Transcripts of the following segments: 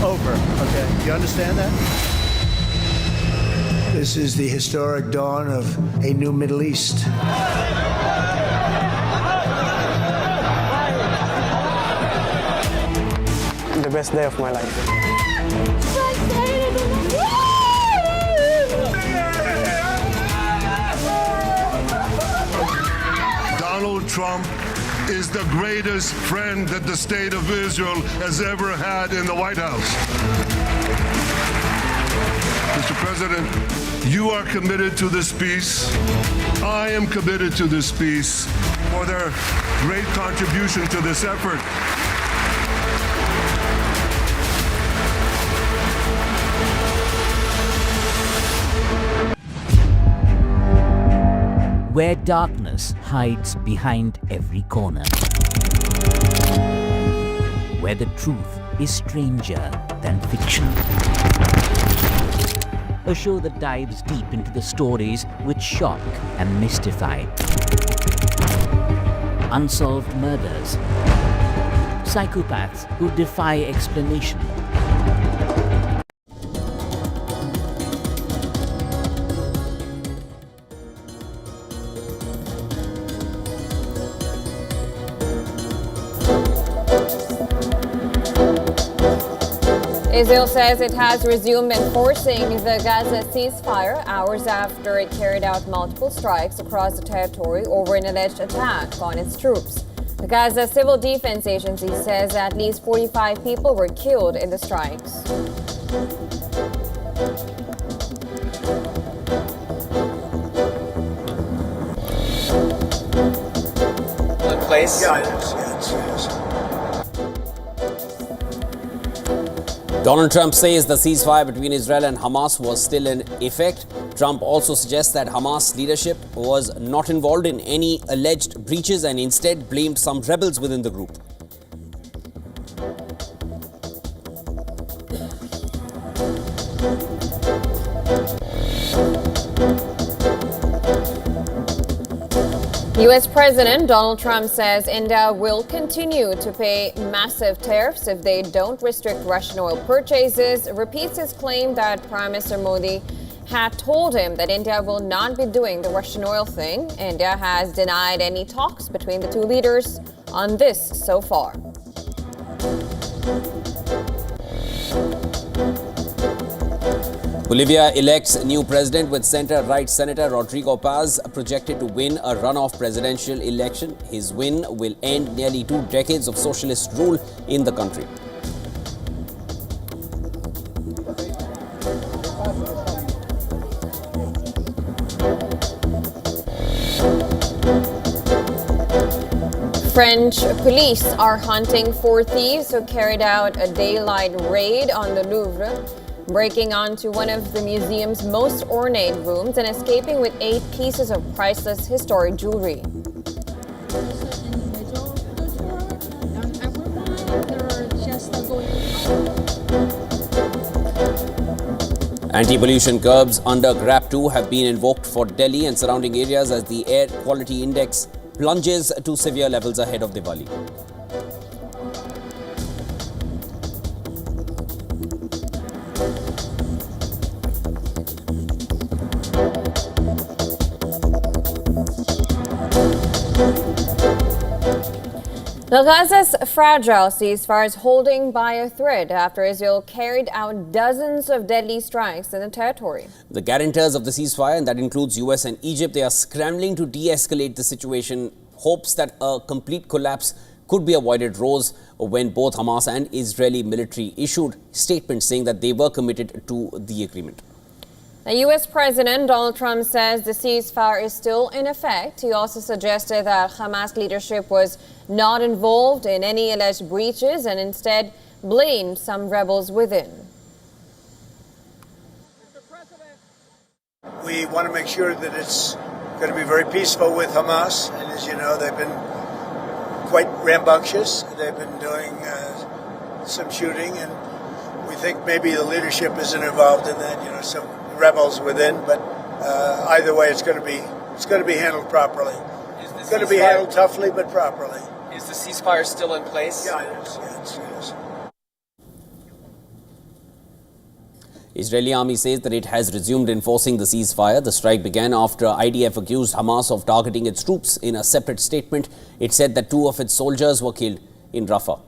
over, okay? You understand that? This is the historic dawn of a new Middle East. The best day of my life. Donald Trump is the greatest friend that the state of Israel has ever had in the White House. Mr. President, you are committed to this peace. I am committed to this peace for their great contribution to this effort. Where darkness hides behind every corner. Where the truth is stranger than fiction. A show that dives deep into the stories which shock and mystify. Unsolved murders. Psychopaths who defy explanation. Israel says it has resumed enforcing the Gaza ceasefire hours after it carried out multiple strikes across the territory over an alleged attack on its troops. The Gaza Civil Defense Agency says at least 45 people were killed in the strikes. In place? Yeah, yes. Donald Trump says the ceasefire between Israel and Hamas was still in effect. Trump also suggests that Hamas leadership was not involved in any alleged breaches and instead blamed some rebels within the group. U.S. President Donald Trump says India will continue to pay massive tariffs if they don't restrict Russian oil purchases, repeats his claim that Prime Minister Modi had told him that India will not be doing the Russian oil thing. India has denied any talks between the two leaders on this so far. Bolivia elects new president with center-right Senator Rodrigo Paz projected to win a runoff presidential election. His win will end nearly 2 decades of socialist rule in the country. French police are hunting for thieves who carried out a daylight raid on the Louvre, breaking onto one of the museum's most ornate rooms and escaping with 8 pieces of priceless historic jewelry. Anti-pollution curbs under GRAP 2 have been invoked for Delhi and surrounding areas as the air quality index plunges to severe levels ahead of Diwali. The Gaza's fragile ceasefire is holding by a thread after Israel carried out dozens of deadly strikes in the territory. The guarantors of the ceasefire, and that includes US and Egypt, they are scrambling to de-escalate the situation. Hopes that a complete collapse could be avoided rose when both Hamas and Israeli military issued statements saying that they were committed to the agreement. The U.S. President Donald Trump says the ceasefire is still in effect. He also suggested that Hamas leadership was not involved in any alleged breaches and instead blamed some rebels within. We want to make sure that it's going to be very peaceful with Hamas. And as you know, they've been quite rambunctious. They've been doing some shooting, and we think maybe the leadership isn't involved in that, some rebels within, but either way, it's going to be handled properly. It's going to be handled toughly, but properly. Is the ceasefire still in place? Yeah, it is. Israeli army says that it has resumed enforcing the ceasefire. The strike began after IDF accused Hamas of targeting its troops. In a separate statement, it said that 2 of its soldiers were killed in Rafah.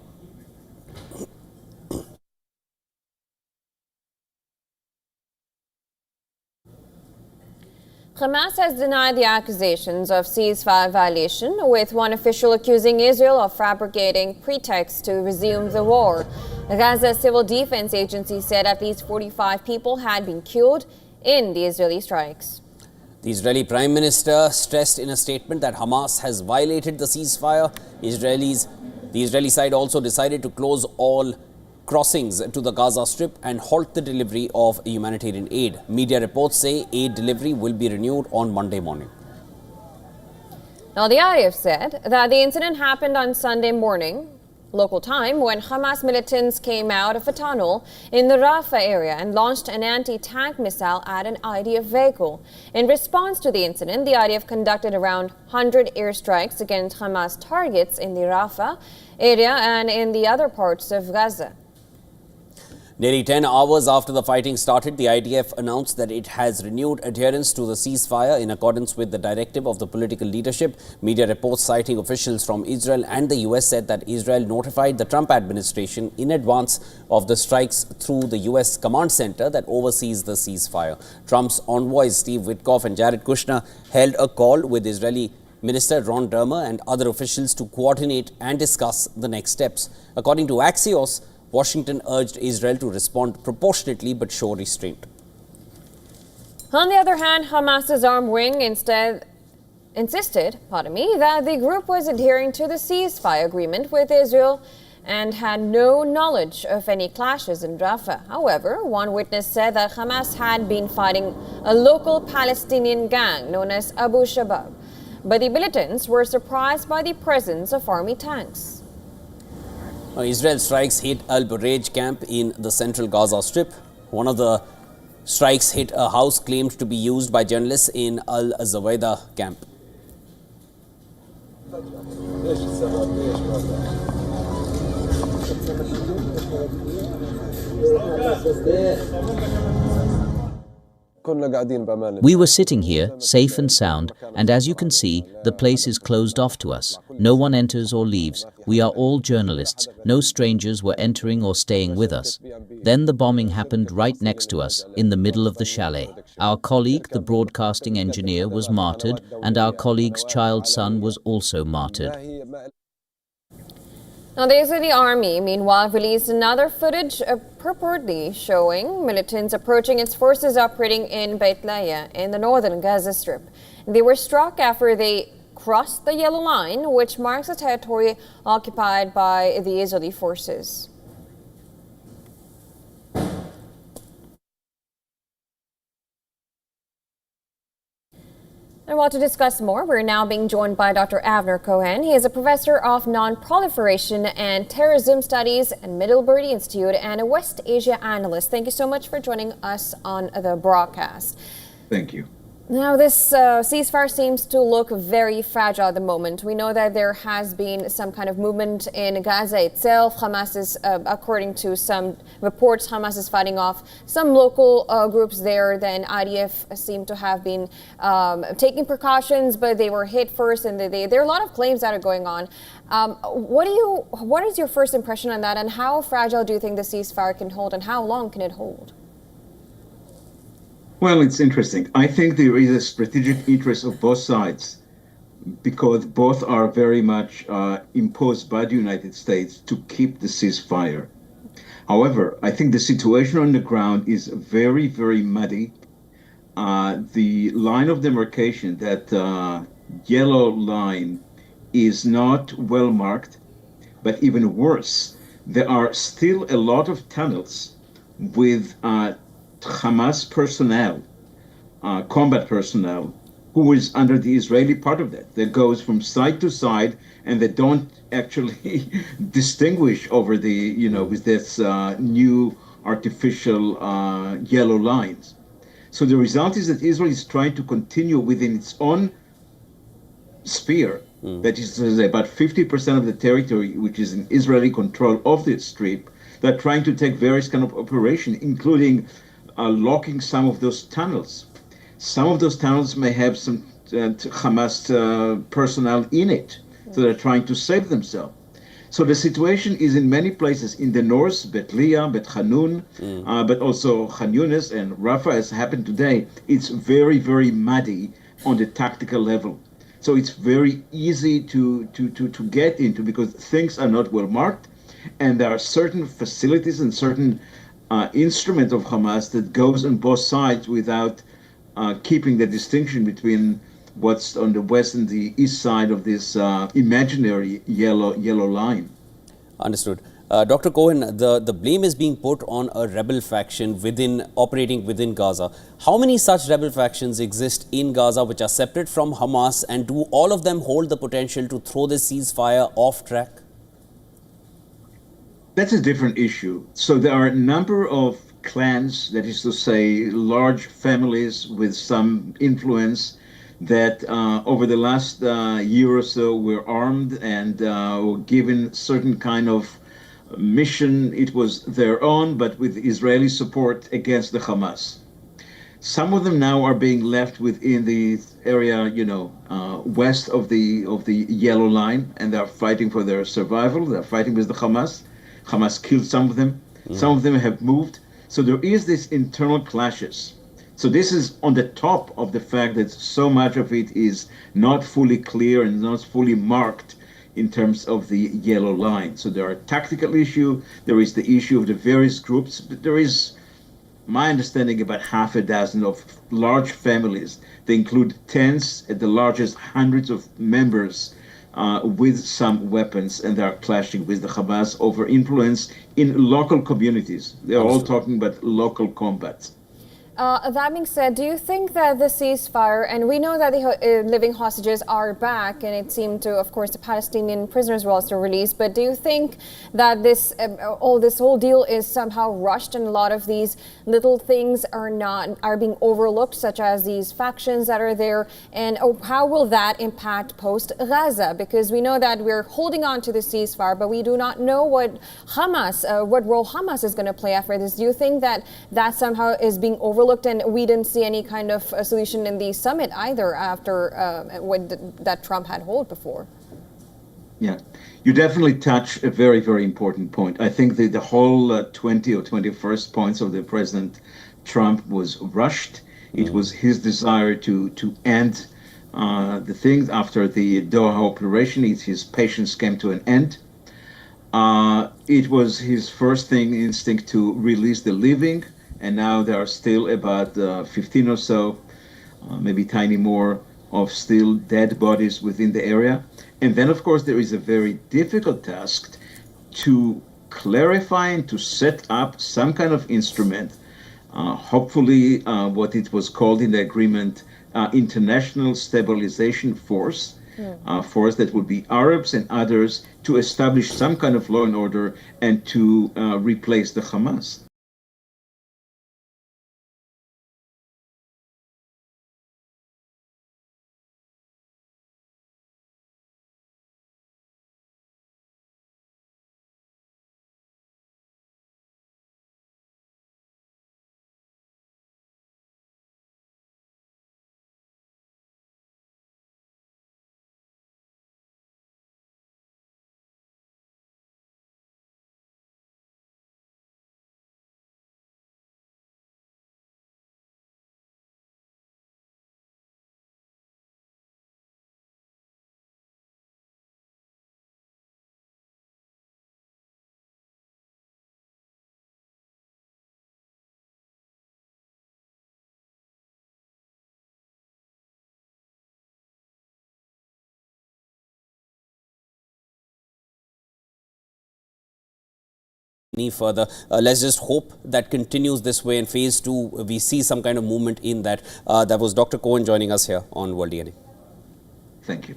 Hamas has denied the accusations of ceasefire violation, with one official accusing Israel of fabricating pretexts to resume the war. The Gaza Civil Defense Agency said at least 45 people had been killed in the Israeli strikes. The Israeli Prime Minister stressed in a statement that Hamas has violated the ceasefire. The Israeli side also decided to close all crossings to the Gaza Strip and halt the delivery of humanitarian aid. Media reports say aid delivery will be renewed on Monday morning. Now, the IDF said that the incident happened on Sunday morning, local time, when Hamas militants came out of a tunnel in the Rafah area and launched an anti-tank missile at an IDF vehicle. In response to the incident, the IDF conducted around 100 airstrikes against Hamas targets in the Rafah area and in the other parts of Gaza. Nearly 10 hours after the fighting started, the IDF announced that it has renewed adherence to the ceasefire in accordance with the directive of the political leadership. Media reports citing officials from Israel and the US said that Israel notified the Trump administration in advance of the strikes through the US command center that oversees the ceasefire. Trump's envoys Steve Witkoff and Jared Kushner held a call with Israeli Minister Ron Dermer and other officials to coordinate and discuss the next steps. According to Axios, Washington urged Israel to respond proportionately but show restraint. On the other hand, Hamas's armed wing insisted that the group was adhering to the ceasefire agreement with Israel and had no knowledge of any clashes in Rafah. However, one witness said that Hamas had been fighting a local Palestinian gang known as Abu Shabab, but the militants were surprised by the presence of army tanks. Israel strikes hit Al-Bureij camp in the central Gaza Strip. One of the strikes hit a house claimed to be used by journalists in Al-Zaweda camp. We were sitting here, safe and sound, and as you can see, the place is closed off to us. No one enters or leaves. We are all journalists. No strangers were entering or staying with us. Then the bombing happened right next to us, in the middle of the chalet. Our colleague, the broadcasting engineer, was martyred, and our colleague's child son was also martyred. Now, the Israeli army, meanwhile, released another footage purportedly showing militants approaching its forces operating in Beit Lahiya in the northern Gaza Strip. They were struck after they crossed the yellow line, which marks the territory occupied by the Israeli forces. And to discuss more, we're now being joined by Dr. Avner Cohen. He is a professor of non-proliferation and terrorism studies at Middlebury Institute and a West Asia analyst. Thank you so much for joining us on the broadcast. Thank you. Now, this ceasefire seems to look very fragile at the moment. We know that there has been some kind of movement in Gaza itself. Hamas is, according to some reports, Hamas is fighting off some local groups there. Then IDF seem to have been taking precautions, but they were hit first, and there are a lot of claims that are going on. What is your first impression on that, and how fragile do you think the ceasefire can hold, and how long can it hold? Well, it's interesting. I think there is a strategic interest of both sides because both are very much imposed by the United States to keep the ceasefire. However, I think the situation on the ground is very, very muddy. The line of demarcation, that yellow line, is not well marked, but even worse, there are still a lot of tunnels with Hamas personnel, combat personnel, who is under the Israeli part of that goes from side to side, and they don't actually distinguish over the, with this new artificial yellow lines. So the result is that Israel is trying to continue within its own sphere, that is to say about 50% of the territory, which is in Israeli control of the Strip. They're trying to take various kind of operation, including locking some of those tunnels. Some of those tunnels may have some Hamas personnel in it, so they're trying to save themselves. So the situation is in many places in the north, Bet Leah, Bet Hanun, but also Khan Yunis and Rafah, as happened today. It's very, very muddy on the tactical level. So it's very easy to get into because things are not well marked, and there are certain facilities and certain instruments of Hamas that goes on both sides without keeping the distinction between what's on the west and the east side of this imaginary yellow line. Understood. Dr. Cohen, the blame is being put on a rebel faction operating within Gaza. How many such rebel factions exist in Gaza which are separate from Hamas, and do all of them hold the potential to throw the ceasefire off track? That's a different issue. So there are a number of clans, that is to say, large families with some influence that over the last year or so were armed and were given certain kind of mission. It was their own, but with Israeli support against the Hamas. Some of them now are being left within the area, west of the yellow line, and they're fighting for their survival. They're fighting with the Hamas. Hamas killed some of them. Some of them have moved. So there is this internal clashes. So this is on the top of the fact that so much of it is not fully clear and not fully marked in terms of the yellow line. So there are tactical issues, there is the issue of the various groups, but there is, my understanding, about half a dozen of large families. They include tens, at the largest hundreds of members with some weapons, and they are clashing with the Hamas over influence in local communities. They're all talking about local combat. That being said, do you think that the ceasefire, and we know that the living hostages are back, and it seemed to, of course, the Palestinian prisoners were also released, but do you think that this whole deal is somehow rushed, and a lot of these little things are being overlooked, such as these factions that are there, and how will that impact post-Gaza? Because we know that we're holding on to the ceasefire, but we do not know what role Hamas is going to play after this. Do you think that somehow is being overlooked? And we didn't see any kind of solution in the summit either after that Trump had held before. Yeah, you definitely touch a very, very important point. I think the whole 20 or 21st points of the President Trump was rushed. It was his desire to end the things after the Doha operation. His patience came to an end. It was his first instinct to release the living. And now there are still about 15 or so, maybe tiny more, of still dead bodies within the area. And then, of course, there is a very difficult task to clarify and to set up some kind of instrument, hopefully what it was called in the agreement, International Stabilization Force, force that would be Arabs and others, to establish some kind of law and order and to replace the Hamas. Any further. Let's just hope that continues this way, and phase 2 we see some kind of movement in that. That was Dr. Cohen joining us here on World DNA. Thank you.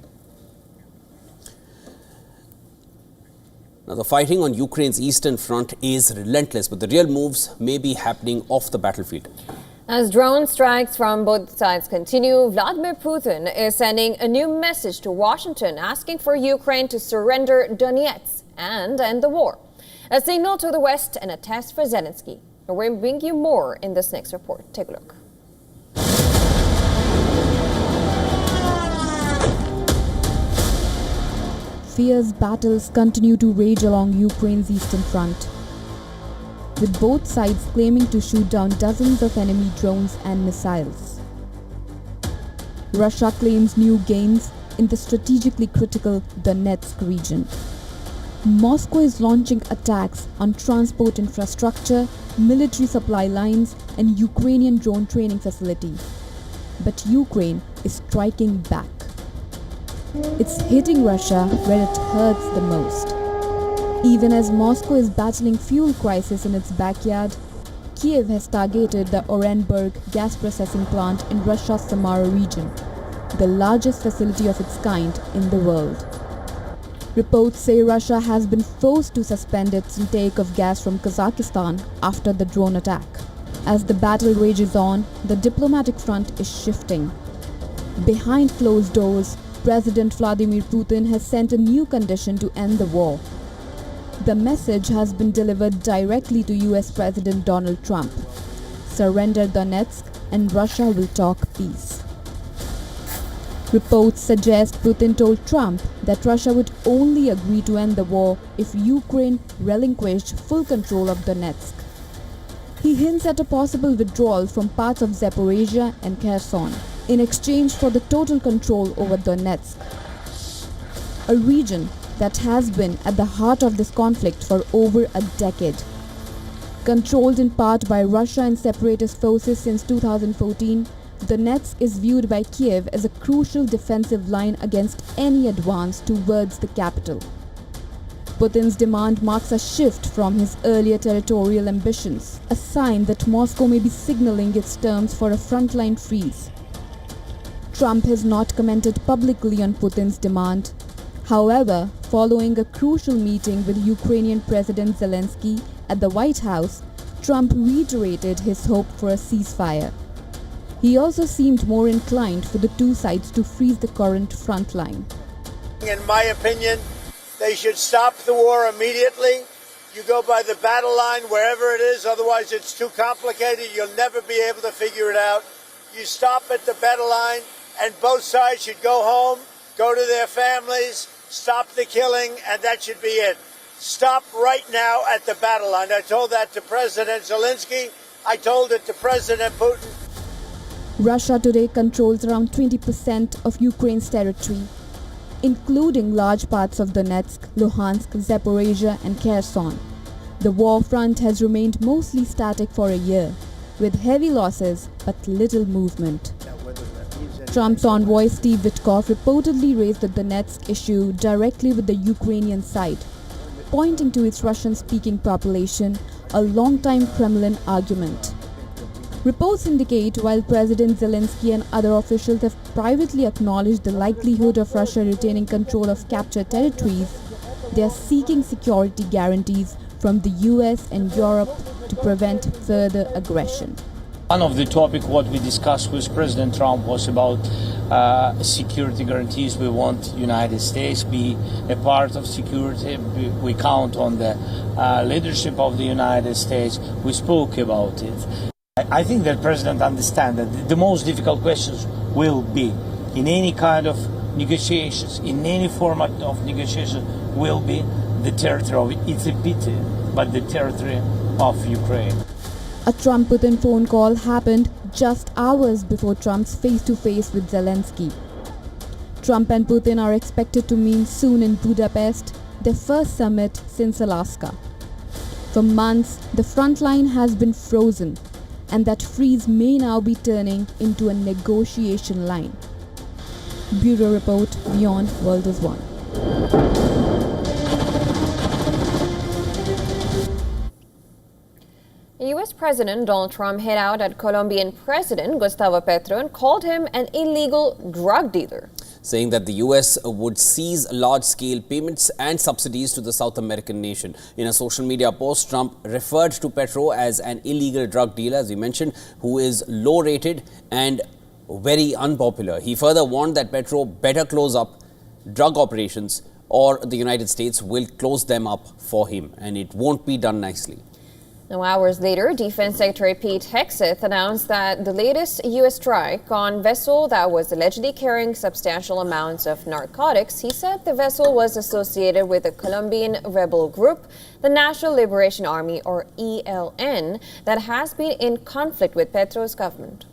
Now, the fighting on Ukraine's eastern front is relentless, but the real moves may be happening off the battlefield. As drone strikes from both sides continue, Vladimir Putin is sending a new message to Washington, asking for Ukraine to surrender Donetsk and end the war. A signal to the West and a test for Zelensky. We'll bring you more in this next report. Take a look. Fierce battles continue to rage along Ukraine's eastern front, with both sides claiming to shoot down dozens of enemy drones and missiles. Russia claims new gains in the strategically critical Donetsk region. Moscow is launching attacks on transport infrastructure, military supply lines, and Ukrainian drone training facilities. But Ukraine is striking back. It's hitting Russia where it hurts the most. Even as Moscow is battling fuel crisis in its backyard, Kiev has targeted the Orenburg gas processing plant in Russia's Samara region, the largest facility of its kind in the world. Reports say Russia has been forced to suspend its intake of gas from Kazakhstan after the drone attack. As the battle rages on, the diplomatic front is shifting. Behind closed doors, President Vladimir Putin has sent a new condition to end the war. The message has been delivered directly to US President Donald Trump. Surrender Donetsk and Russia will talk peace. Reports suggest Putin told Trump that Russia would only agree to end the war if Ukraine relinquished full control of Donetsk. He hints at a possible withdrawal from parts of Zaporizhia and Kherson in exchange for the total control over Donetsk, a region that has been at the heart of this conflict for over a decade. Controlled in part by Russia and separatist forces since 2014, Donetsk is viewed by Kiev as a crucial defensive line against any advance towards the capital. Putin's demand marks a shift from his earlier territorial ambitions, a sign that Moscow may be signaling its terms for a frontline freeze. Trump has not commented publicly on Putin's demand. However, following a crucial meeting with Ukrainian President Zelensky at the White House, Trump reiterated his hope for a ceasefire. He also seemed more inclined for the two sides to freeze the current front line. In my opinion, they should stop the war immediately. You go by the battle line wherever it is, otherwise it's too complicated. You'll never be able to figure it out. You stop at the battle line and both sides should go home, go to their families, stop the killing, and that should be it. Stop right now at the battle line. I told that to President Zelensky. I told it to President Putin. Russia today controls around 20% of Ukraine's territory, including large parts of Donetsk, Luhansk, Zaporizhia, and Kherson. The war front has remained mostly static for a year, with heavy losses but little movement. Trump's envoy Steve Witkoff reportedly raised the Donetsk issue directly with the Ukrainian side, pointing to its Russian-speaking population, a long-time Kremlin argument. Reports indicate while President Zelensky and other officials have privately acknowledged the likelihood of Russia retaining control of captured territories, they are seeking security guarantees from the US and Europe to prevent further aggression. One of the topics what we discussed with President Trump was about security guarantees. We want United States be a part of security. We count on the leadership of the United States. We spoke about it. I think that President understands that the most difficult questions will be in any kind of negotiations, in any format of negotiation, will be the territory of, it's a pity, but the territory of Ukraine. A Trump-Putin phone call happened just hours before Trump's face-to-face with Zelensky. Trump and Putin are expected to meet soon in Budapest, their first summit since Alaska. For months, the front line has been frozen, and that freeze may now be turning into a negotiation line. Bureau Report, WION World is One. US President Donald Trump hit out at Colombian President Gustavo Petro and called him an illegal drug dealer, saying that the US would seize large-scale payments and subsidies to the South American nation. In a social media post, Trump referred to Petro as an illegal drug dealer, as we mentioned, who is low-rated and very unpopular. He further warned that Petro better close up drug operations or the United States will close them up for him, and it won't be done nicely. Now, hours later, Defense Secretary Pete Hegseth announced that the latest U.S. strike on vessel that was allegedly carrying substantial amounts of narcotics, he said the vessel was associated with a Colombian rebel group, the National Liberation Army, or ELN, that has been in conflict with Petro's government.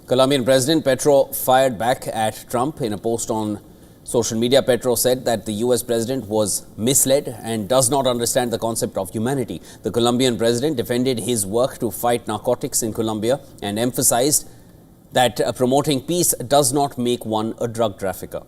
Colombian President Petro fired back at Trump. In a post on social media, Petro said that the US president was misled and does not understand the concept of humanity. The Colombian president defended his work to fight narcotics in Colombia and emphasized that promoting peace does not make one a drug trafficker.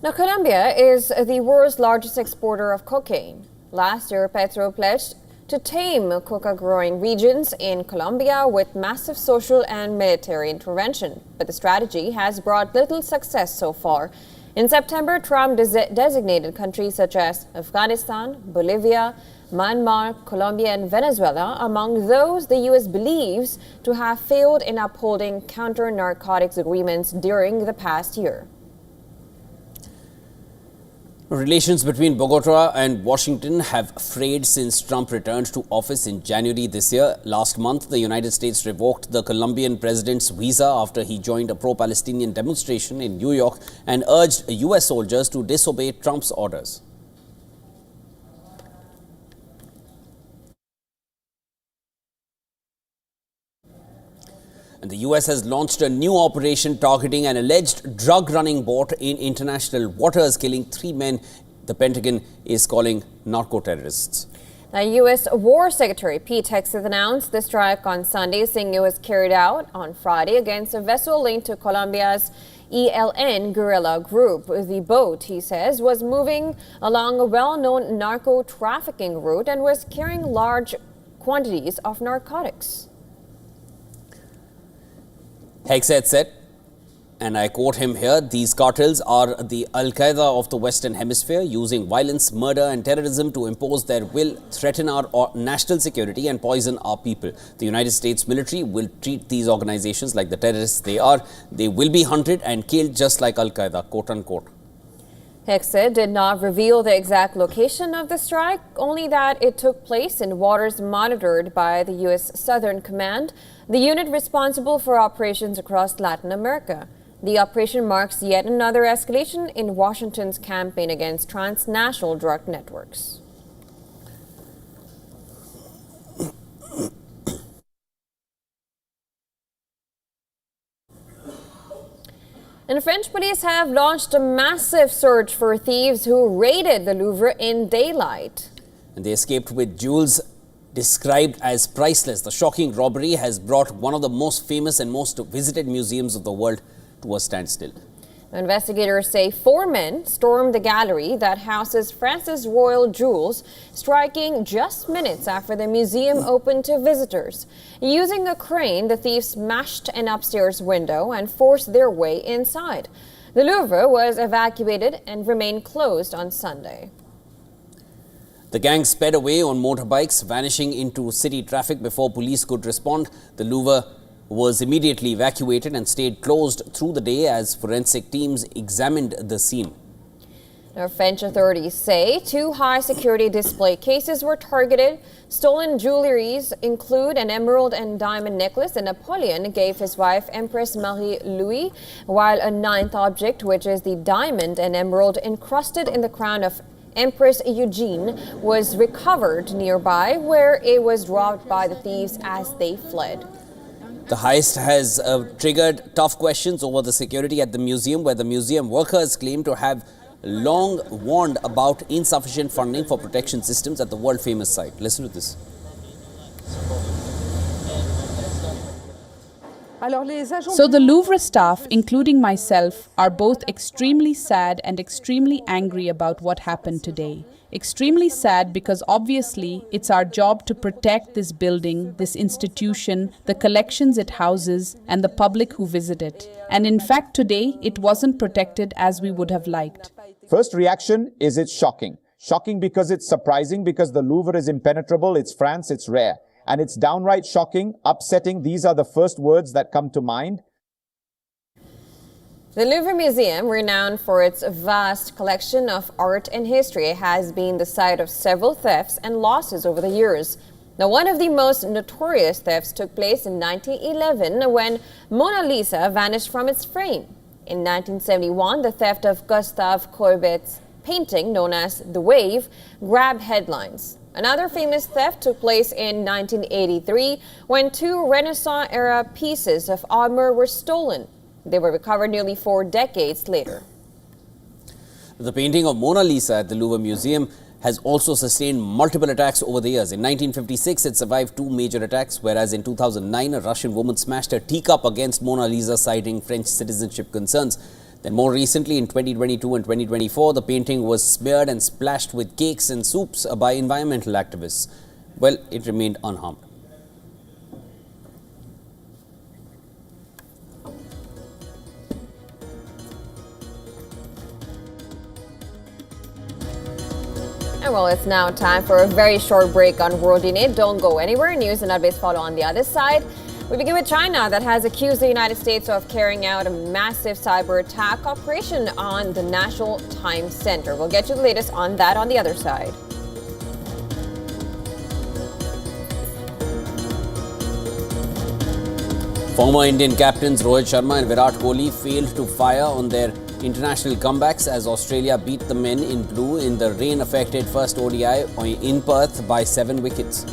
Now, Colombia is the world's largest exporter of cocaine. Last year, Petro pledged to tame coca-growing regions in Colombia with massive social and military intervention. But the strategy has brought little success so far. In September, Trump designated countries such as Afghanistan, Bolivia, Myanmar, Colombia, and Venezuela among those the U.S. believes to have failed in upholding counter-narcotics agreements during the past year. Relations between Bogota and Washington have frayed since Trump returned to office in January this year. Last month, the United States revoked the Colombian president's visa after he joined a pro-Palestinian demonstration in New York and urged U.S. soldiers to disobey Trump's orders. And the US has launched a new operation targeting an alleged drug-running boat in international waters, killing 3 men the Pentagon is calling narco-terrorists. Now, U.S. War Secretary Pete Hegseth announced the strike on Sunday, saying it was carried out on Friday against a vessel linked to Colombia's ELN guerrilla group. The boat, he says, was moving along a well-known narco-trafficking route and was carrying large quantities of narcotics. Hegseth said, and I quote him here, "These cartels are the Al-Qaeda of the Western Hemisphere, using violence, murder and terrorism to impose their will, threaten our national security and poison our people. The United States military will treat these organizations like the terrorists they are. They will be hunted and killed just like Al-Qaeda," quote unquote. Hegseth did not reveal the exact location of the strike, only that it took place in waters monitored by the U.S. Southern Command, the unit responsible for operations across Latin America. The operation marks yet another escalation in Washington's campaign against transnational drug networks. And French police have launched a massive search for thieves who raided the Louvre in daylight. And they escaped with jewels described as priceless. The shocking robbery has brought one of the most famous and most visited museums of the world to a standstill. Investigators say 4 men stormed the gallery that houses France's royal jewels, striking just minutes after the museum opened to visitors. Using a crane, the thieves smashed an upstairs window and forced their way inside. The Louvre was evacuated and remained closed on Sunday. The gang sped away on motorbikes, vanishing into city traffic before police could respond. The Louvre was immediately evacuated and stayed closed through the day as forensic teams examined the scene. Now, French authorities say 2 high-security display cases were targeted. Stolen jewelries include an emerald and diamond necklace that Napoleon gave his wife, Empress Marie-Louise, while a 9th object, which is the diamond and emerald encrusted in the crown of Empress Eugene, was recovered nearby, where it was robbed by the thieves as they fled. The heist has triggered tough questions over the security at the museum, where the museum workers claim to have long warned about insufficient funding for protection systems at the world-famous site. Listen to this. So the Louvre staff, including myself, are both extremely sad and extremely angry about what happened today. Extremely sad because obviously it's our job to protect this building, this institution, the collections it houses, and the public who visit it. And in fact, today it wasn't protected as we would have liked. First reaction is it's shocking. Shocking because it's surprising, because the Louvre is impenetrable, it's France, it's rare. And it's downright shocking, upsetting. These are the first words that come to mind. The Louvre Museum, renowned for its vast collection of art and history, has been the site of several thefts and losses over the years. Now, one of the most notorious thefts took place in 1911 when Mona Lisa vanished from its frame. In 1971, the theft of Gustave Courbet's painting, known as The Wave, grabbed headlines. Another famous theft took place in 1983 when two Renaissance-era pieces of armor were stolen. They were recovered nearly 4 decades later. The painting of Mona Lisa at the Louvre Museum has also sustained multiple attacks over the years. In 1956, it survived 2 major attacks, whereas in 2009, a Russian woman smashed a teacup against Mona Lisa, citing French citizenship concerns. Then more recently, in 2022 and 2024, the painting was smeared and splashed with cakes and soups by environmental activists. Well, it remained unharmed. And well, it's now time for a very short break on World in 8. Don't go anywhere. News and updates follow on the other side. We begin with China, that has accused the United States of carrying out a massive cyber attack operation on the National Time Center. We'll get you the latest on that on the other side. Former Indian captains Rohit Sharma and Virat Kohli failed to fire on their international comebacks as Australia beat the men in blue in the rain-affected first ODI in Perth by 7 wickets.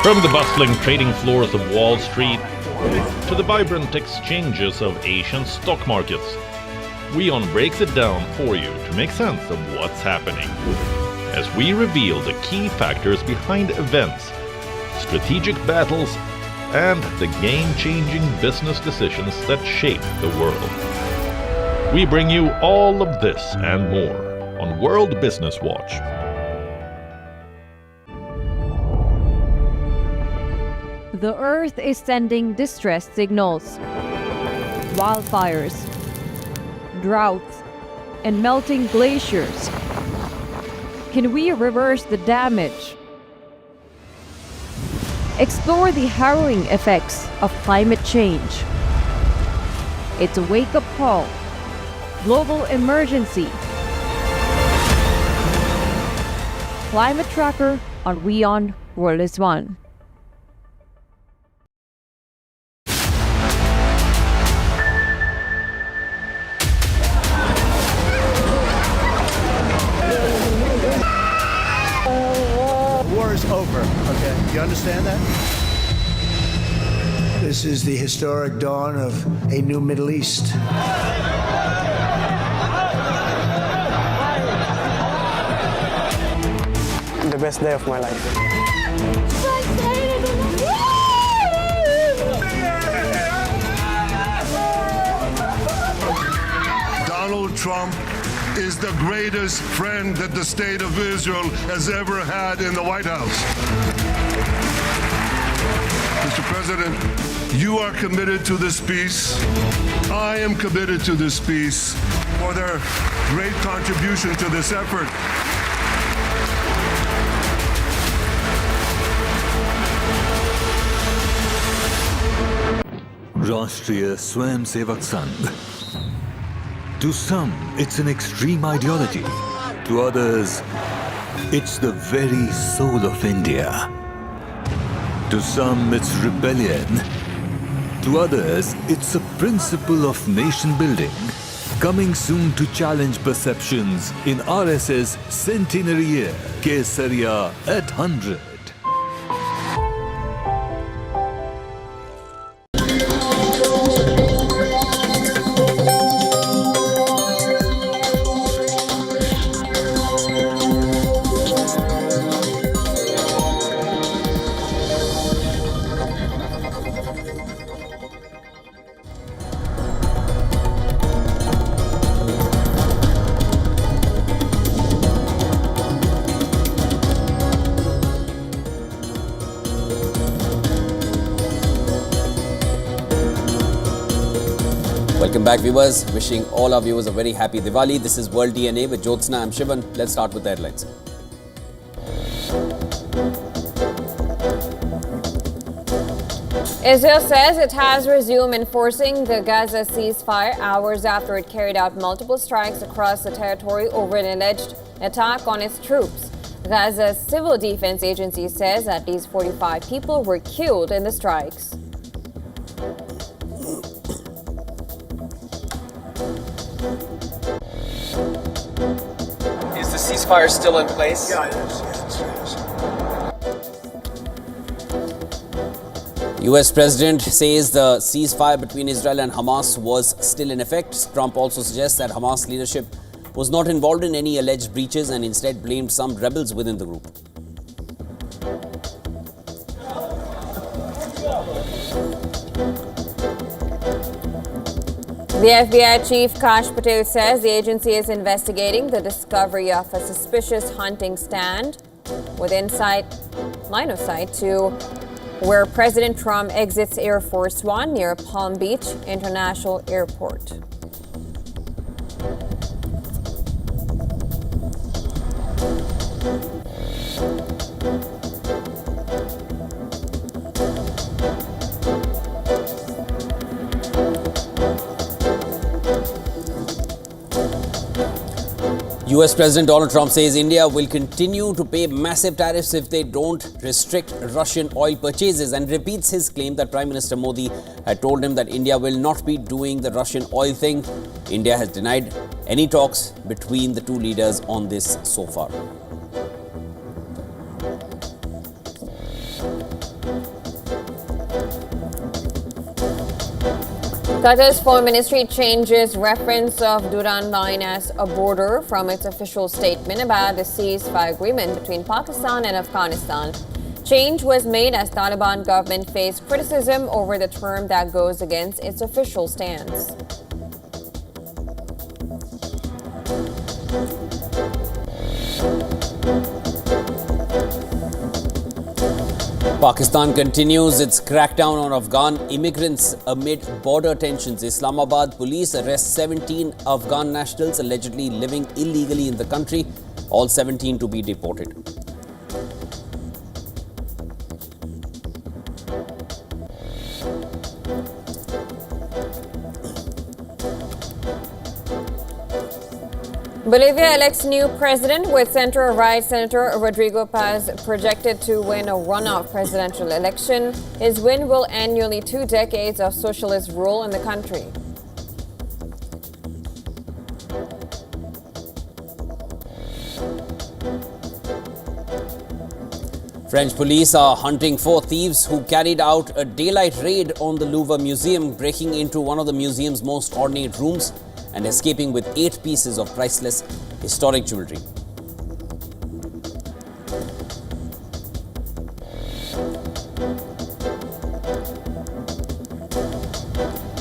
From the bustling trading floors of Wall Street to the vibrant exchanges of Asian stock markets, WION breaks it down for you to make sense of what's happening, as we reveal the key factors behind events, strategic battles, and the game-changing business decisions that shape the world. We bring you all of this and more on World Business Watch. The Earth is sending distress signals. Wildfires, droughts, and melting glaciers. Can we reverse the damage? Explore the harrowing effects of climate change. It's a wake-up call. Global emergency. Climate Tracker on WION World is One. Over. Okay, you understand that? This is the historic dawn of a new Middle East. The best day of my life. Donald Trump is the greatest friend that the state of Israel has ever had in the White House. Mr. President, you are committed to this peace. I am committed to this peace for their great contribution to this effort. Rashtriya Swayamsevak Sangh. To some, it's an extreme ideology. To others, it's the very soul of India. To some, it's rebellion. To others, it's a principle of nation building. Coming soon to challenge perceptions in RSS Centenary Year, Kesariya at 100. Welcome back, viewers. Wishing all our viewers a very happy Diwali. This is World DNA with Jyotsna. I'm Shivan. Let's start with the headlines. Israel says it has resumed enforcing the Gaza ceasefire hours after it carried out multiple strikes across the territory over an alleged attack on its troops. Gaza's civil defense agency says at least 45 people were killed in the strikes. Is the ceasefire still in place? Yeah, it is. US President says the ceasefire between Israel and Hamas was still in effect. Trump also suggests that Hamas leadership was not involved in any alleged breaches and instead blamed some rebels within the group. The FBI chief Kash Patel says the agency is investigating the discovery of a suspicious hunting stand within line of sight to where President Trump exits Air Force One near Palm Beach International Airport. US President Donald Trump says India will continue to pay massive tariffs if they don't restrict Russian oil purchases, and repeats his claim that Prime Minister Modi had told him that India will not be doing the Russian oil thing. India has denied any talks between the two leaders on this so far. Qatar's foreign ministry changes reference of Durand Line as a border from its official statement about the ceasefire agreement between Pakistan and Afghanistan. Change was made as Taliban government faced criticism over the term that goes against its official stance. Pakistan continues its crackdown on Afghan immigrants amid border tensions. Islamabad police arrest 17 Afghan nationals allegedly living illegally in the country, all 17 to be deported. Bolivia elects new president with center-right Senator Rodrigo Paz projected to win a runoff presidential election. His win will end nearly 2 decades of socialist rule in the country. French police are hunting 4 thieves who carried out a daylight raid on the Louvre Museum, breaking into one of the museum's most ornate rooms and escaping with 8 pieces of priceless historic jewelry.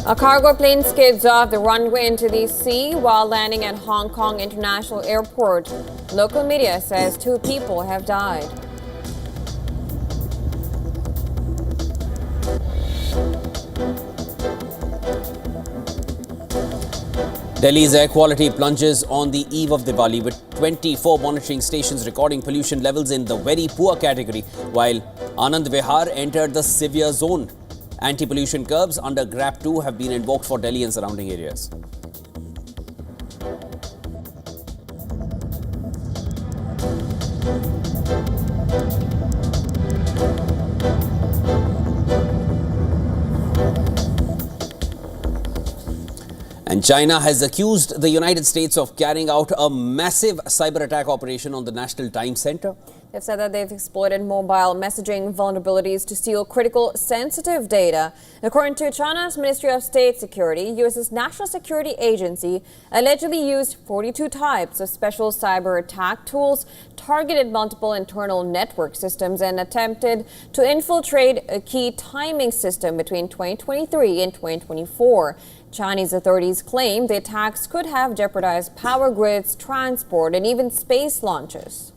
A cargo plane skids off the runway into the sea while landing at Hong Kong International Airport. Local media says 2 people have died. Delhi's air quality plunges on the eve of Diwali, with 24 monitoring stations recording pollution levels in the very poor category, while Anand Vihar entered the severe zone. Anti-pollution curbs under GRAP 2 have been invoked for Delhi and surrounding areas. And China has accused the United States of carrying out a massive cyber attack operation on the National Time Center. They've said that they've exploited mobile messaging vulnerabilities to steal critical sensitive data. According to China's Ministry of State Security, U.S.'s National Security Agency allegedly used 42 types of special cyber attack tools, targeted multiple internal network systems, and attempted to infiltrate a key timing system between 2023 and 2024. Chinese authorities claim the attacks could have jeopardized power grids, transport, and even space launches.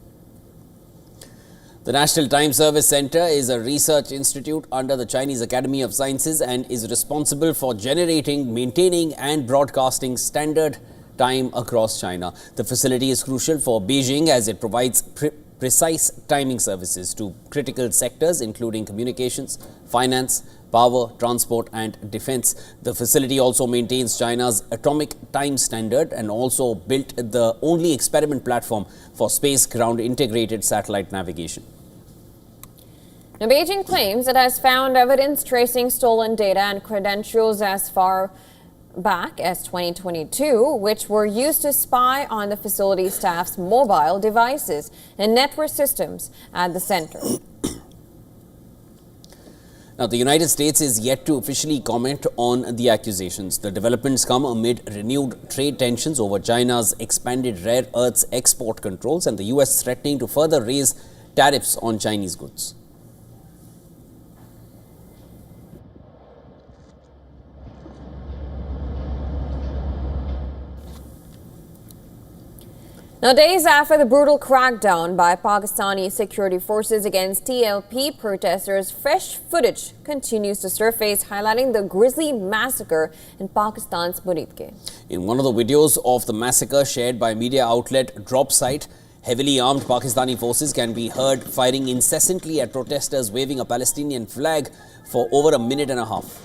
The National Time Service Center is a research institute under the Chinese Academy of Sciences and is responsible for generating, maintaining and broadcasting standard time across China. The facility is crucial for Beijing as it provides precise timing services to critical sectors including communications, finance, power, transport and defense. The facility also maintains China's atomic time standard and also built the only experiment platform for space ground integrated satellite navigation. Now, Beijing claims it has found evidence tracing stolen data and credentials as far back as 2022, which were used to spy on the facility staff's mobile devices and network systems at the center. Now, the United States is yet to officially comment on the accusations. The developments come amid renewed trade tensions over China's expanded rare earths export controls and the US threatening to further raise tariffs on Chinese goods. Now, days after the brutal crackdown by Pakistani security forces against TLP protesters, fresh footage continues to surface, highlighting the grisly massacre in Pakistan's Muridke. In one of the videos of the massacre shared by media outlet Dropsite, heavily armed Pakistani forces can be heard firing incessantly at protesters waving a Palestinian flag for over a minute and a half.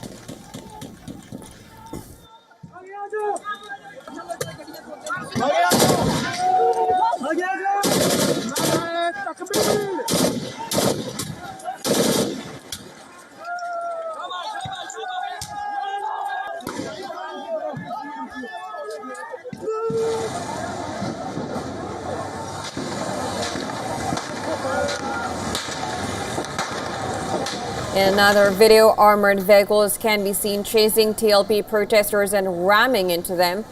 In another video, armored vehicles can be seen chasing TLP protesters and ramming into them,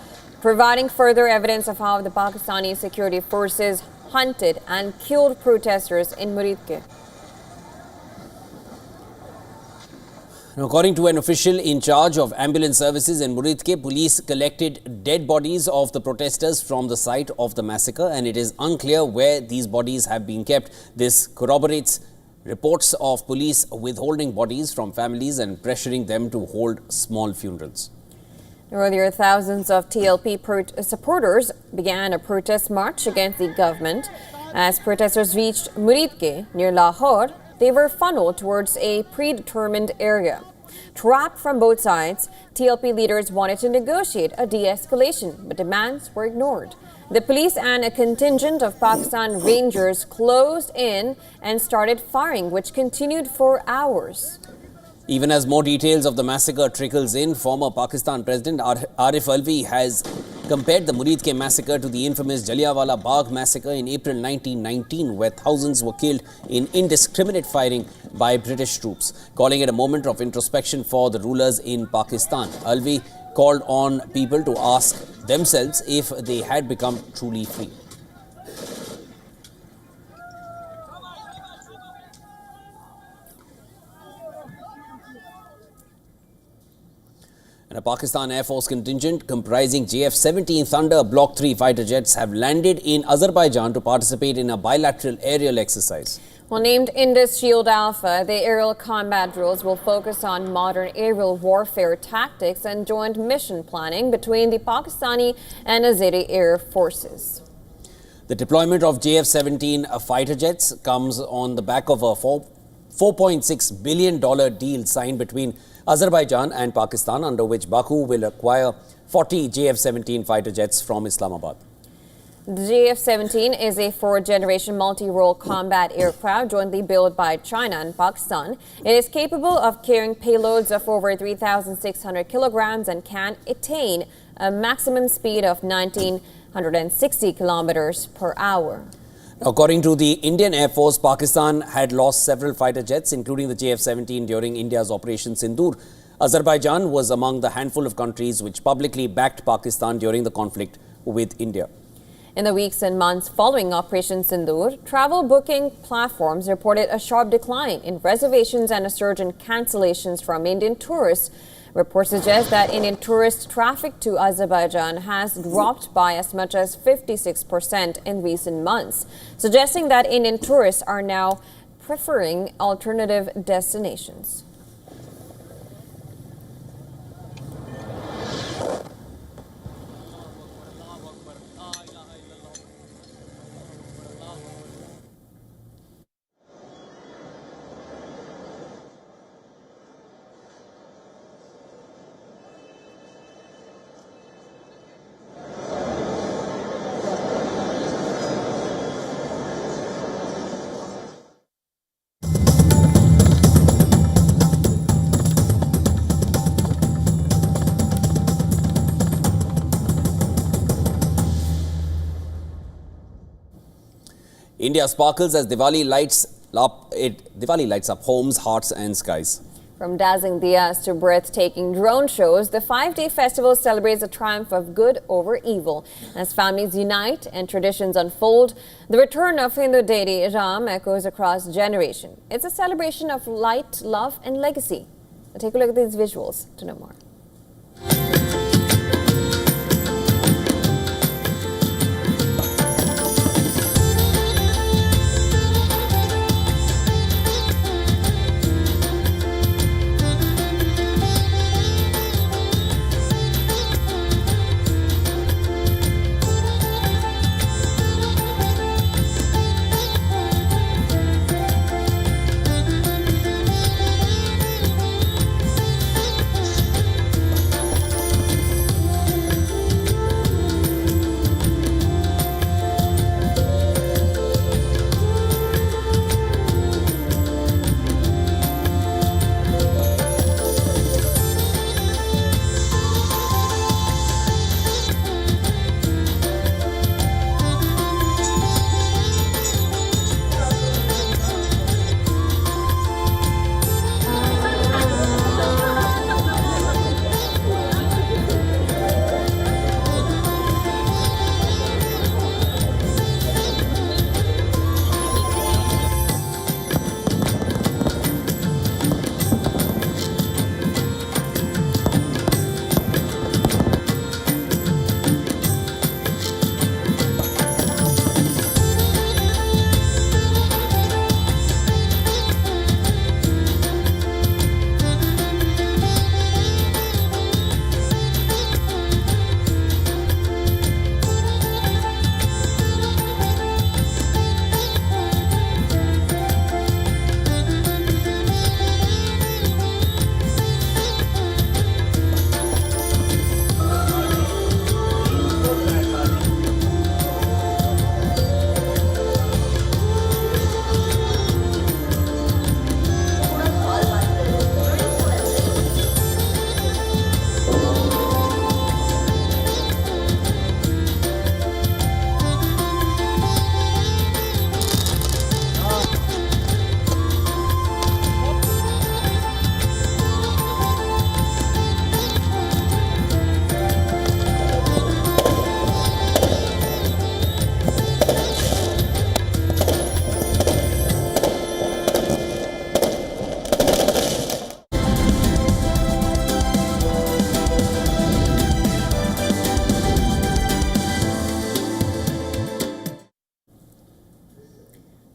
providing further evidence of how the Pakistani security forces hunted and killed protesters in Muridke. According to an official in charge of ambulance services in Muridke, police collected dead bodies of the protesters from the site of the massacre, and it is unclear where these bodies have been kept. This corroborates reports of police withholding bodies from families and pressuring them to hold small funerals. Earlier, thousands of TLP supporters began a protest march against the government. As protesters reached Muridke near Lahore, they were funneled towards a predetermined area. Trapped from both sides, TLP leaders wanted to negotiate a de-escalation, but demands were ignored. The police and a contingent of Pakistan Rangers closed in and started firing, which continued for hours. Even as more details of the massacre trickles in, former Pakistan President Arif Alvi has compared the Muridke massacre to the infamous Jallianwala Bagh massacre in April 1919, where thousands were killed in indiscriminate firing by British troops, calling it a moment of introspection for the rulers in Pakistan. Alvi called on people to ask themselves if they had become truly free. And a Pakistan Air Force contingent comprising JF-17 Thunder Block 3 fighter jets have landed in Azerbaijan to participate in a bilateral aerial exercise. Well, named Indus Shield Alpha, the aerial combat drills will focus on modern aerial warfare tactics and joint mission planning between the Pakistani and Azeri air forces. The deployment of JF-17 fighter jets comes on the back of a $4.6 billion deal signed between Azerbaijan and Pakistan, under which Baku will acquire 40 JF-17 fighter jets from Islamabad. The JF-17 is a fourth-generation multi-role combat aircraft jointly built by China and Pakistan. It is capable of carrying payloads of over 3,600 kilograms and can attain a maximum speed of 1,960 kilometers per hour. According to the Indian Air Force, Pakistan had lost several fighter jets, including the JF-17 during India's Operation Sindoor. Azerbaijan was among the handful of countries which publicly backed Pakistan during the conflict with India. In the weeks and months following Operation Sindoor, travel booking platforms reported a sharp decline in reservations and a surge in cancellations from Indian tourists. Reports suggest that Indian tourist traffic to Azerbaijan has dropped by as much as 56% in recent months, suggesting that Indian tourists are now preferring alternative destinations. India sparkles as Diwali lights up homes, hearts and skies. From dazzling diyas to breathtaking drone shows, the 5-day festival celebrates the triumph of good over evil. As families unite and traditions unfold, the return of Hindu deity Ram echoes across generations. It's a celebration of light, love and legacy. Now take a look at these visuals to know more.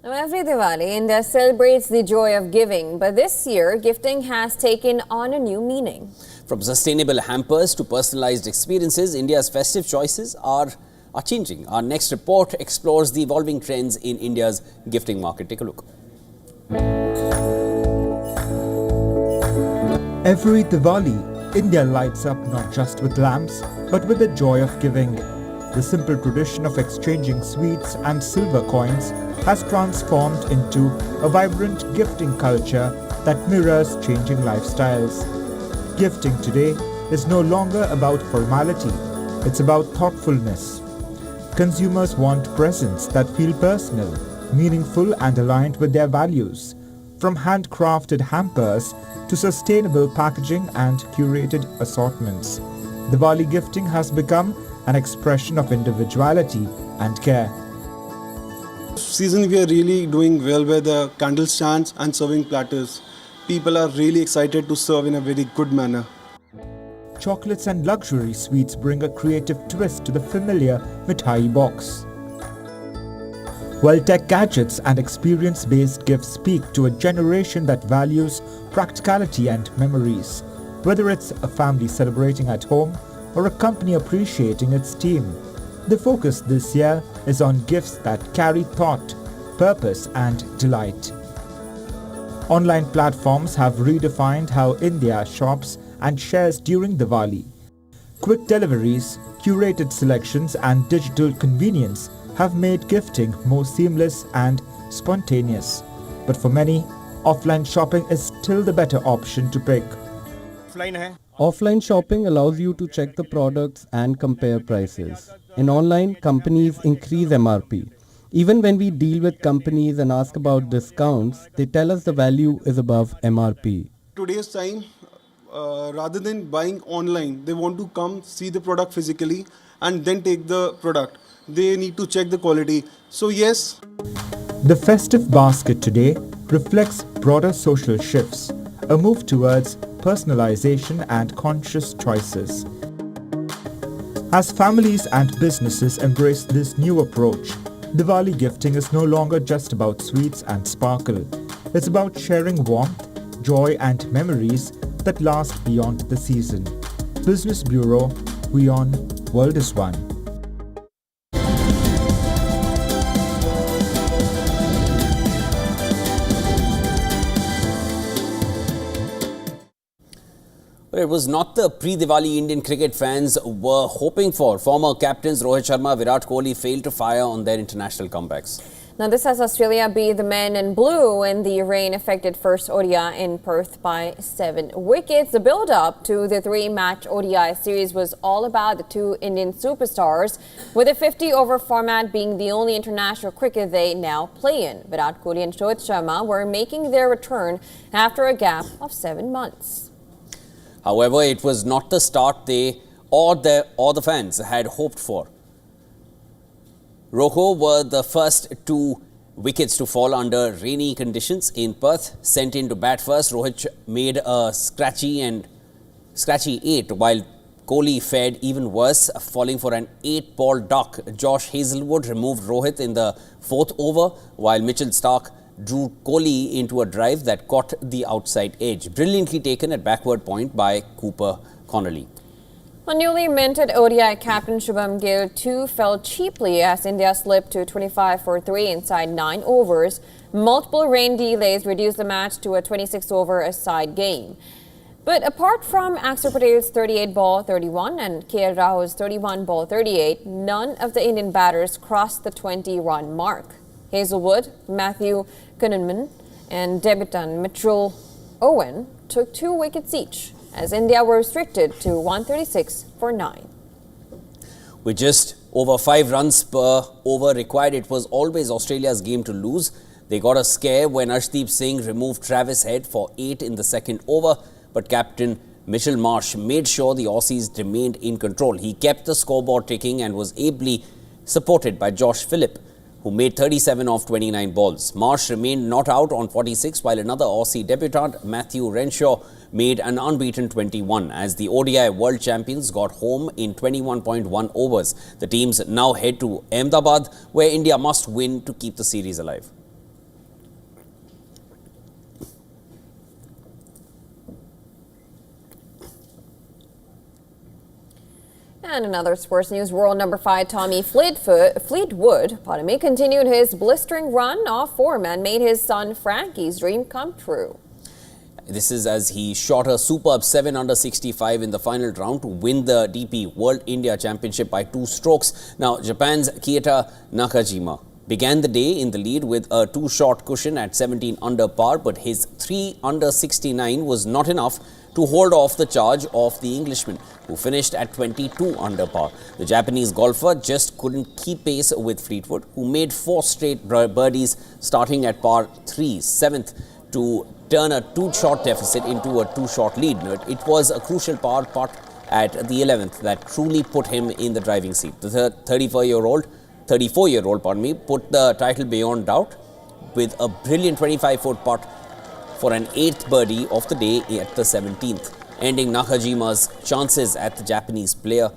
Now, every Diwali, India celebrates the joy of giving, but this year, gifting has taken on a new meaning. From sustainable hampers to personalized experiences, India's festive choices are changing. Our next report explores the evolving trends in India's gifting market. Take a look. Every Diwali, India lights up not just with lamps, but with the joy of giving. The simple tradition of exchanging sweets and silver coins has transformed into a vibrant gifting culture that mirrors changing lifestyles. Gifting today is no longer about formality, it's about thoughtfulness. Consumers want presents that feel personal, meaningful and aligned with their values. From handcrafted hampers to sustainable packaging and curated assortments, Diwali gifting has become an expression of individuality and care. Season we are really doing well with the candle stands and serving platters. People are really excited to serve in a very good manner. Chocolates and luxury sweets bring a creative twist to the familiar mithai box. While tech gadgets and experience-based gifts speak to a generation that values practicality and memories, whether it's a family celebrating at home or a company appreciating its team, the focus this year is on gifts that carry thought, purpose and delight. Online platforms have redefined how India shops and shares during Diwali. Quick deliveries, curated selections and digital convenience have made gifting more seamless and spontaneous. But for many, offline shopping is still the better option to pick. Offline shopping allows you to check the products and compare prices. In online, companies increase MRP. Even when we deal with companies and ask about discounts, they tell us the value is above MRP. Today's time, rather than buying online, they want to come see the product physically and then take the product. They need to check the quality. So yes. The festive basket today reflects broader social shifts, a move towards personalization and conscious choices. As families and businesses embrace this new approach, Diwali gifting is no longer just about sweets and sparkle. It's about sharing warmth, joy and memories that last beyond the season. Business Bureau, WION World is One. But it was not the pre-Diwali Indian cricket fans were hoping for. Former captains Rohit Sharma, Virat Kohli failed to fire on their international comebacks. Now, this has Australia beat the men in blue in the rain-affected first ODI in Perth by 7 wickets. The build-up to the 3-match ODI series was all about the two Indian superstars, with a 50-over format being the only international cricket they now play in. Virat Kohli and Rohit Sharma were making their return after a gap of 7 months. However, it was not the start they or the fans had hoped for. Rojo were the first 2 wickets to fall under rainy conditions in Perth. Sent in to bat first, Rohit made a scratchy 8, while Kohli fared even worse, falling for an 8-ball duck. Josh Hazlewood removed Rohit in the 4th over, while Mitchell Starc drew Kohli into a drive that caught the outside edge. Brilliantly taken at backward point by Cooper Connolly. A newly minted ODI captain Shubham Gill too fell cheaply as India slipped to 25 for 3 inside 9 overs. Multiple rain delays reduced the match to a 26-over aside game. But apart from Axar Patel's 38-ball 31 and KL Rahul's 31-ball 38, none of the Indian batters crossed the 20-run mark. Hazlewood, Matthew Kuhneman and debutant Mitchell Owen took 2 wickets each, as India were restricted to 136 for 9. With just over 5 runs per over required, it was always Australia's game to lose. They got a scare when Arshdeep Singh removed Travis Head for 8 in the 2nd over, but captain Mitchell Marsh made sure the Aussies remained in control. He kept the scoreboard ticking and was ably supported by Josh Phillip, who made 37 off 29 balls. Marsh remained not out on 46, while another Aussie debutant, Matthew Renshaw, made an unbeaten 21 as the ODI world champions got home in 21.1 overs. The teams now head to Ahmedabad, where India must win to keep the series alive. And in other sports news, world number 5 Tommy Fleetwood continued his blistering run off form and made his son Frankie's dream come true. This is as he shot a superb 7 under 65 in the final round to win the DP World India Championship by 2 strokes. Now, Japan's Keita Nakajima began the day in the lead with a 2-shot cushion at 17 under par, but his 3 under 69 was not enough to hold off the charge of the Englishman, who finished at 22 under par. The Japanese golfer just couldn't keep pace with Fleetwood, who made 4 straight birdies starting at par 3, 7th, to turn a 2-shot deficit into a 2-shot lead. It was a crucial par putt at the 11th that truly put him in the driving seat. The 34-year-old, put the title beyond doubt with a brilliant 25-foot putt for an 8th birdie of the day at the 17th, ending Nakajima's chances at the Japanese player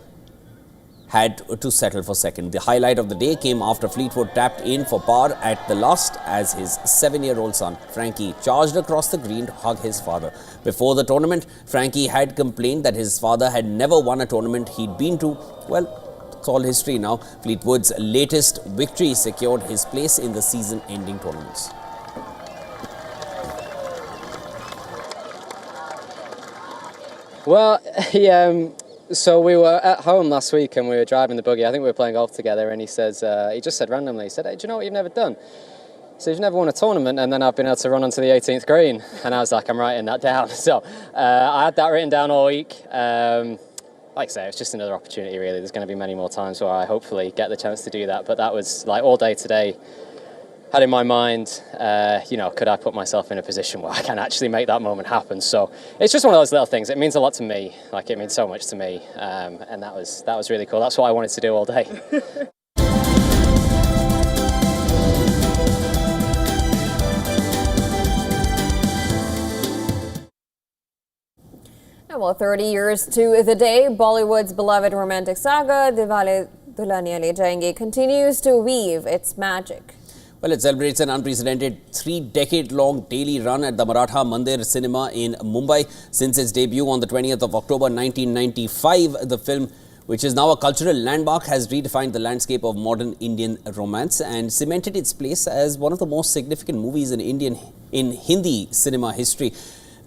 had to settle for second. The highlight of the day came after Fleetwood tapped in for par at the last as his 7-year-old son, Frankie, charged across the green to hug his father. Before the tournament, Frankie had complained that his father had never won a tournament he'd been to. Well, it's all history now. Fleetwood's latest victory secured his place in the season-ending tournaments. Well, so we were at home last week and we were driving the buggy. I think we were playing golf together, and he just said randomly, he said, "Hey, do you know what you've never done?" So you've never won a tournament, and then I've been able to run onto the 18th green. And I was like, I'm writing that down. So I had that written down all week. Like I say, it's just another opportunity, really. There's going to be many more times where I hopefully get the chance to do that. But that was like all day today. Had in my mind, could I put myself in a position where I can actually make that moment happen? So it's just one of those little things. It means a lot to me. Like, it means so much to me. And that was really cool. That's what I wanted to do all day. Well, 30 years to the day, Bollywood's beloved romantic saga, Diwali Dulhaniya Le Jayenge, continues to weave its magic. Well, it celebrates an unprecedented 3-decade-long daily run at the Maratha Mandir Cinema in Mumbai. Since its debut on the 20th of October 1995, the film, which is now a cultural landmark, has redefined the landscape of modern Indian romance and cemented its place as one of the most significant movies in Hindi cinema history.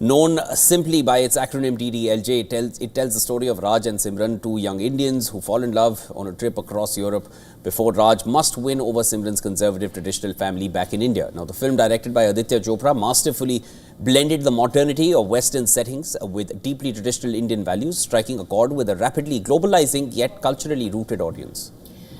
Known simply by its acronym DDLJ, it tells the story of Raj and Simran, two young Indians who fall in love on a trip across Europe before Raj must win over Simran's conservative traditional family back in India. Now, the film, directed by Aditya Chopra, masterfully blended the modernity of Western settings with deeply traditional Indian values, striking a chord with a rapidly globalizing yet culturally rooted audience.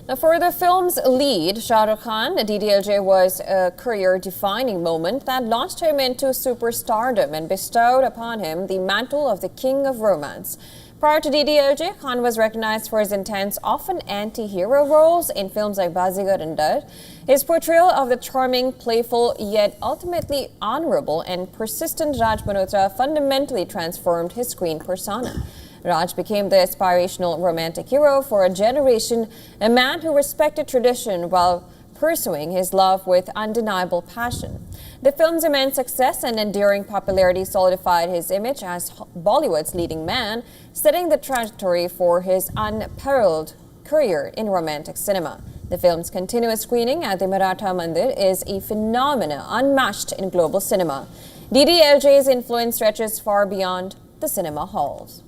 Now, for the film's lead, Shah Rukh Khan, DDLJ was a career-defining moment that launched him into superstardom and bestowed upon him the mantle of the king of romance. Prior to DDLJ, Khan was recognized for his intense, often anti-hero roles in films like Bazigar and Dar. His portrayal of the charming, playful, yet ultimately honorable and persistent Raj Malhotra fundamentally transformed his screen persona. Raj became the aspirational romantic hero for a generation, a man who respected tradition while pursuing his love with undeniable passion. The film's immense success and enduring popularity solidified his image as Bollywood's leading man, setting the trajectory for his unparalleled career in romantic cinema. The film's continuous screening at the Maratha Mandir is a phenomenon unmatched in global cinema. DDLJ's influence stretches far beyond the cinema halls.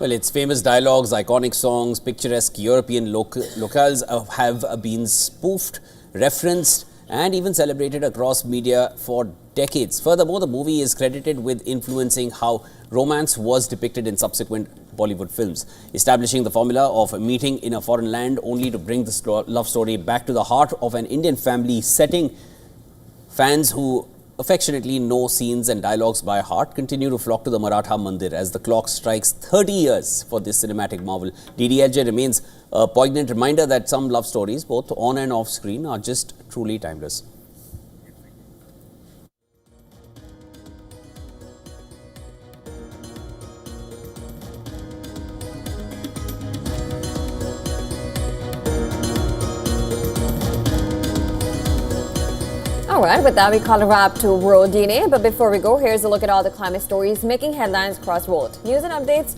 Well, its famous dialogues, iconic songs, picturesque European locales have been spoofed, referenced, and even celebrated across media for decades. Furthermore, the movie is credited with influencing how romance was depicted in subsequent Bollywood films, establishing the formula of meeting in a foreign land only to bring the love story back to the heart of an Indian family setting. Fans who affectionately know scenes and dialogues by heart continue to flock to the Maratha Mandir as the clock strikes 30 years for this cinematic marvel. DDLJ remains a poignant reminder that some love stories, both on and off screen, are just truly timeless. All right, with that, we call a wrap to World DNA. But before we go, here's a look at all the climate stories making headlines across the world. News and updates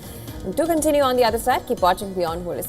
do continue on the other side. Keep watching Beyond World.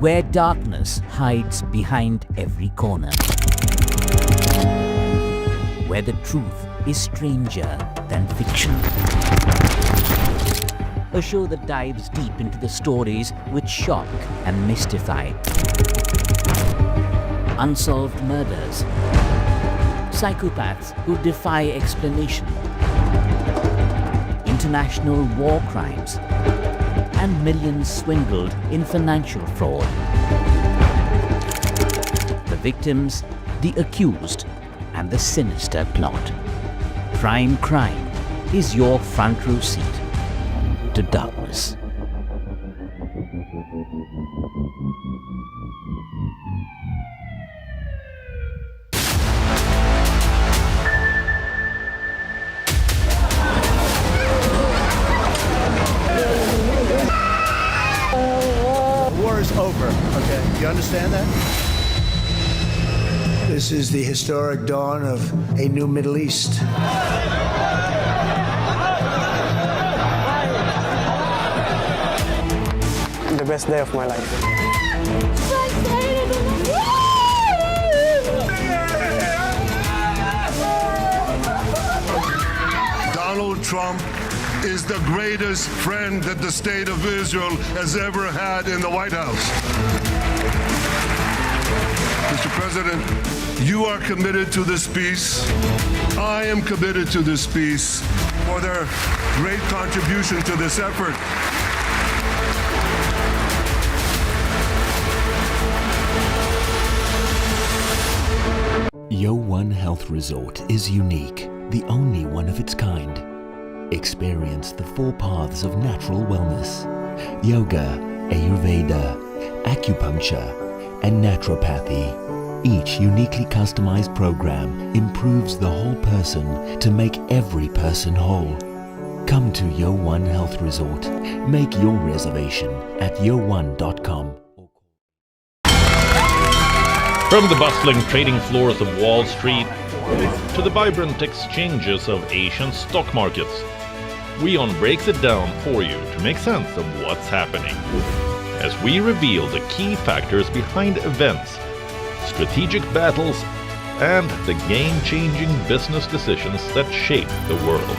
where darkness hides behind every corner, where the truth is stranger than fiction. A show that dives deep into the stories which shock and mystify. Unsolved murders, psychopaths who defy explanation, international war crimes, and millions swindled in financial fraud. The victims, the accused, and the sinister plot. Prime Crime is your front row seat to darkness. War is over, okay? You understand that? This is the historic dawn of a new Middle East. The best day of my life. Donald Trump is the greatest friend that the state of Israel has ever had in the White House. Mr. President, you are committed to this peace. I am committed to this peace for their great contribution to this effort. WION Health Resort is unique, the only one of its kind. Experience the 4 paths of natural wellness: yoga, Ayurveda, acupuncture, and naturopathy. Each uniquely customized program improves the whole person to make every person whole. Come to WION Health Resort. Make your reservation at WION.com. From the bustling trading floors of Wall Street to the vibrant exchanges of Asian stock markets, WION breaks it down for you to make sense of what's happening, as we reveal the key factors behind events, strategic battles, and the game-changing business decisions that shape the world.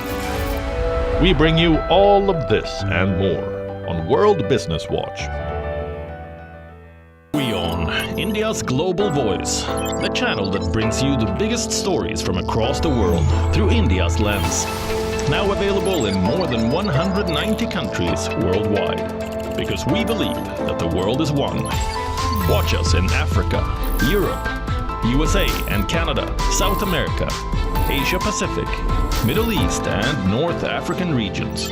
We bring you all of this and more on World Business Watch. WION, India's global voice, the channel that brings you the biggest stories from across the world through India's lens. Now available in more than 190 countries worldwide, because we believe that the world is one. Watch us in Africa, Europe, USA and Canada, South America, Asia Pacific, Middle East and North African regions.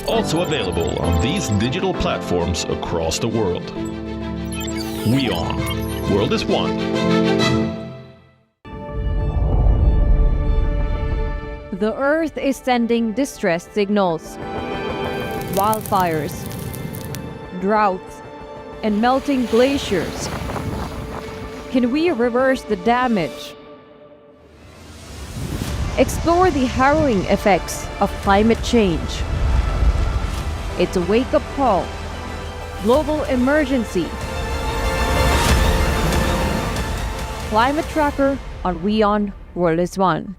Also available on these digital platforms across the world. WION. World is one. The Earth is sending distress signals. Wildfires, droughts, and melting glaciers. Can we reverse the damage? Explore the harrowing effects of climate change. It's a wake-up call. Global emergency. Climate Tracker on WION World is One.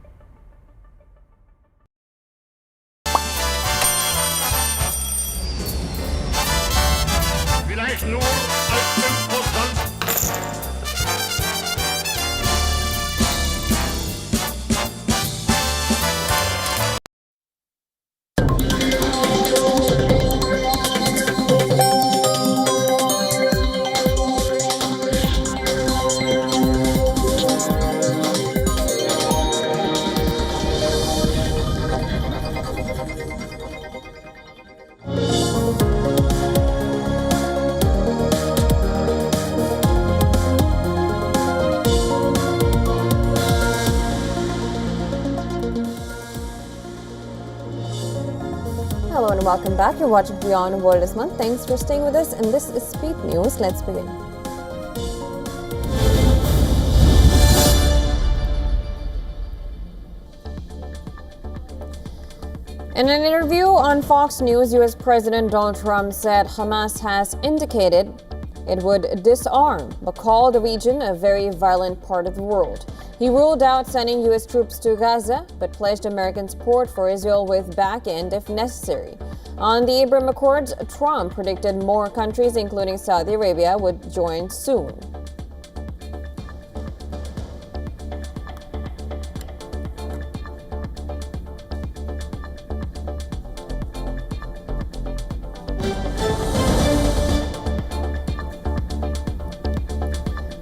Hello and welcome back. You're watching WION World this month. Thanks for staying with us, and this is Speed News. Let's begin. In an interview on Fox News, US President Donald Trump said Hamas has indicated it would disarm, but called the region a very violent part of the world. He ruled out sending U.S. troops to Gaza, but pledged American support for Israel with back end if necessary. On the Abraham Accords, Trump predicted more countries, including Saudi Arabia, would join soon.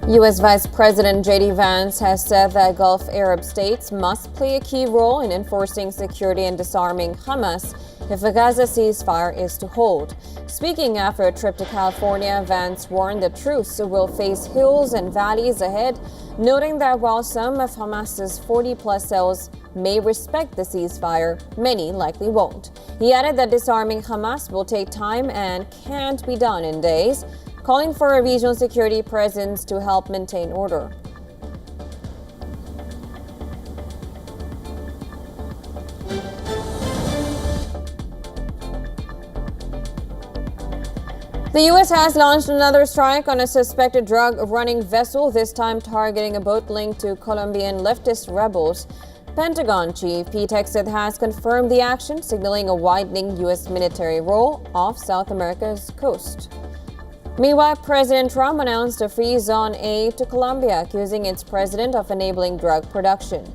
U.S. Vice President J.D. Vance has said that Gulf Arab states must play a key role in enforcing security and disarming Hamas if a Gaza ceasefire is to hold. Speaking after a trip to California, Vance warned the truce will face hills and valleys ahead, noting that while some of Hamas's 40-plus cells may respect the ceasefire, many likely won't. He added that disarming Hamas will take time and can't be done in days, calling for a regional security presence to help maintain order. The U.S. has launched another strike on a suspected drug-running vessel, this time targeting a boat linked to Colombian leftist rebels. Pentagon Chief Pete Hegseth has confirmed the action, signaling a widening U.S. military role off South America's coast. Meanwhile, President Trump announced a freeze on aid to Colombia, accusing its president of enabling drug production.